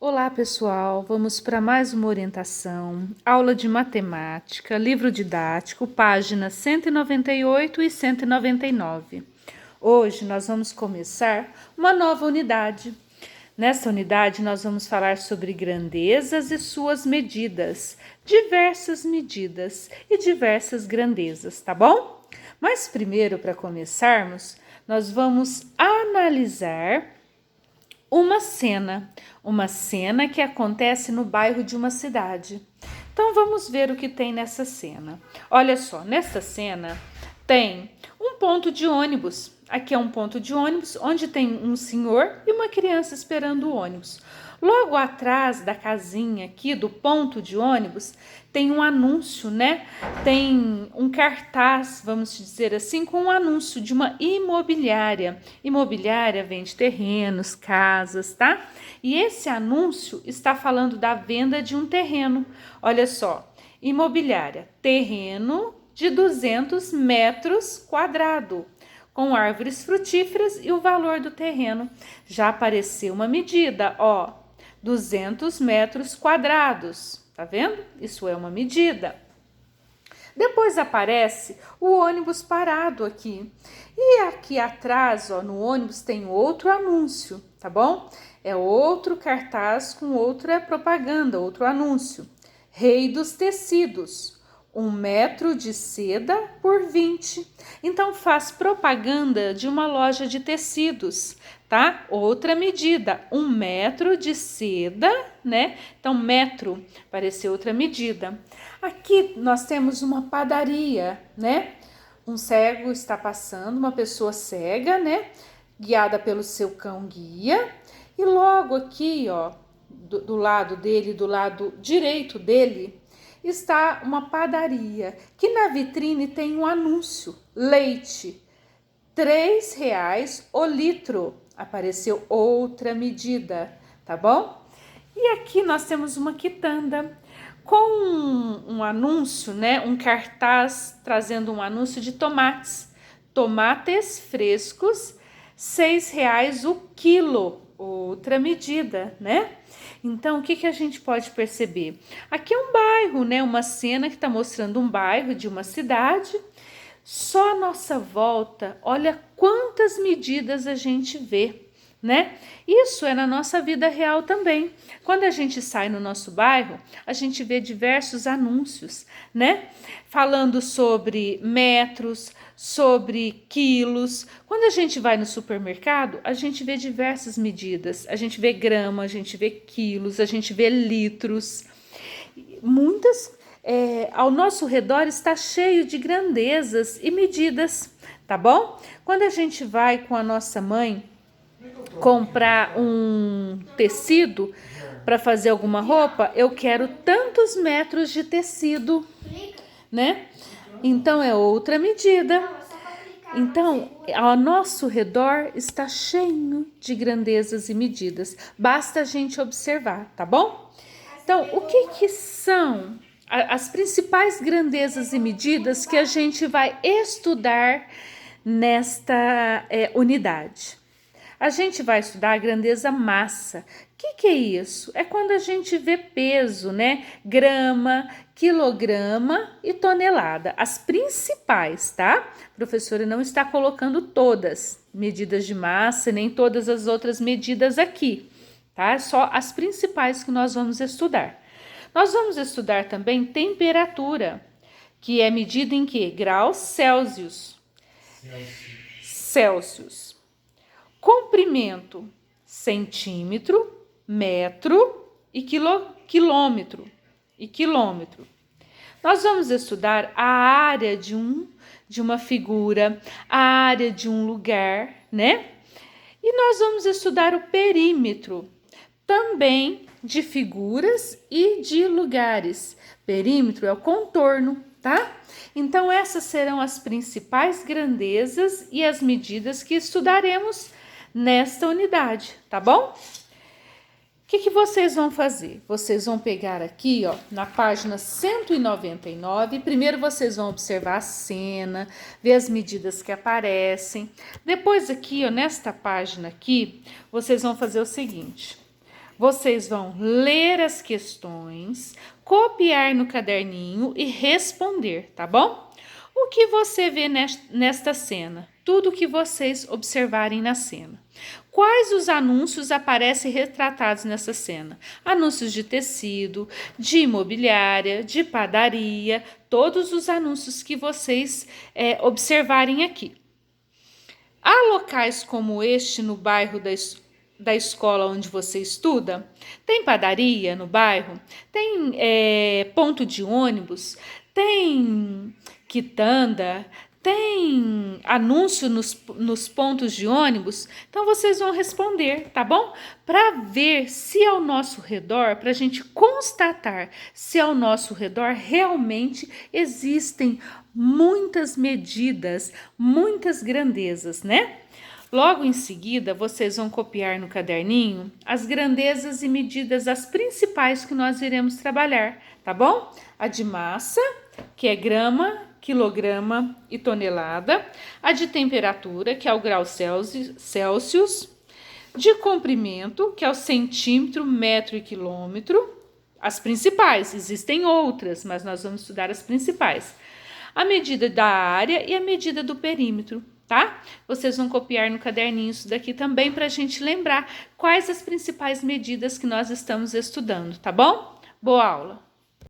Olá, pessoal. Vamos para mais uma orientação, aula de matemática, livro didático, páginas 198 e 199. Hoje nós vamos começar uma nova unidade. Nesta unidade nós vamos falar sobre grandezas e suas medidas, diversas medidas e diversas grandezas, tá bom? Mas primeiro, para começarmos, nós vamos analisar uma cena que acontece no bairro de uma cidade. Então vamos ver o que tem nessa cena. Olha só, nessa cena tem um ponto de ônibus. Aqui é um ponto de ônibus onde tem um senhor e uma criança esperando o ônibus. Logo atrás da casinha aqui do ponto de ônibus tem um anúncio, né? Tem um cartaz, vamos dizer assim, com um anúncio de uma imobiliária. Imobiliária vende terrenos, casas, tá? E esse anúncio está falando da venda de um terreno. Olha só, imobiliária, terreno de 200 metros quadrados, com árvores frutíferas e o valor do terreno. Já apareceu uma medida, ó, 200 metros quadrados, tá vendo? Isso é uma medida. Depois aparece o ônibus parado aqui. E aqui atrás, ó, no ônibus tem outro anúncio, tá bom? É outro cartaz com outra propaganda, outro anúncio. Rei dos tecidos. 1 metro de seda por 20. Então faz propaganda de uma loja de tecidos, tá? Outra medida, 1 metro de seda, né? Então metro pareceu outra medida. Aqui nós temos uma padaria, né? Um cego está passando, uma pessoa cega, né? Guiada pelo seu cão guia. E logo aqui, ó, do lado dele, do lado direito dele, está uma padaria, que na vitrine tem um anúncio, leite, R$ 3 o litro. Apareceu outra medida, tá bom? E aqui nós temos uma quitanda com um anúncio, né? Um cartaz trazendo um anúncio de tomates. Tomates frescos, R$ 6 o quilo. Outra medida, né? Então, o que a gente pode perceber? Aqui é um bairro, né? Uma cena que está mostrando um bairro de uma cidade. Só à nossa volta, olha quantas medidas a gente vê, né? Isso é na nossa vida real também. Quando a gente sai no nosso bairro, a gente vê diversos anúncios, né? Falando sobre metros, sobre quilos. Quando a gente vai no supermercado, a gente vê diversas medidas. A gente vê grama, a gente vê quilos, a gente vê litros. Muitas ao nosso redor está cheio de grandezas e medidas, tá bom? Quando a gente vai com a nossa mãe comprar um tecido para fazer alguma roupa, eu quero tantos metros de tecido, né? Então é outra medida. Então, ao nosso redor está cheio de grandezas e medidas. Basta a gente observar, tá bom? Então, o que são as principais grandezas e medidas que a gente vai estudar nesta unidade? A gente vai estudar a grandeza massa. O que é isso? É quando a gente vê peso, né? Grama, quilograma e tonelada. As principais, tá? A professora não está colocando todas medidas de massa, nem todas as outras medidas aqui, tá? Só as principais que nós vamos estudar. Nós vamos estudar também temperatura, que é medida em que? Graus Celsius. Celsius. Comprimento, centímetro, metro e quilômetro. Nós vamos estudar a área de uma figura, a área de um lugar, né? E nós vamos estudar o perímetro, também de figuras e de lugares. Perímetro é o contorno, tá? Então, essas serão as principais grandezas e as medidas que estudaremos nesta unidade, tá bom? O que vocês vão fazer? Vocês vão pegar aqui, ó, na página 199, primeiro vocês vão observar a cena, ver as medidas que aparecem. Depois aqui, ó, nesta página aqui, vocês vão fazer o seguinte: Vocês vão ler as questões, copiar no caderninho e responder, tá bom? O que você vê nesta cena? Tudo que vocês observarem na cena. Quais os anúncios aparecem retratados nessa cena? Anúncios de tecido, de imobiliária, de padaria, todos os anúncios que vocês observarem aqui. Há locais como este no bairro da escola onde você estuda? Tem padaria no bairro? Tem ponto de ônibus? Tem quitanda? Tem anúncio nos pontos de ônibus? Então vocês vão responder, tá bom? Para ver se ao nosso redor, para a gente constatar se ao nosso redor realmente existem muitas medidas, muitas grandezas, né? Logo em seguida, vocês vão copiar no caderninho as grandezas e medidas, as principais que nós iremos trabalhar, tá bom? A de massa, que é grama, quilograma e tonelada. A de temperatura, que é o grau Celsius. De comprimento, que é o centímetro, metro e quilômetro. As principais, existem outras, mas nós vamos estudar as principais. A medida da área e a medida do perímetro, tá? Vocês vão copiar no caderninho isso daqui também para a gente lembrar quais as principais medidas que nós estamos estudando, tá bom? Boa aula!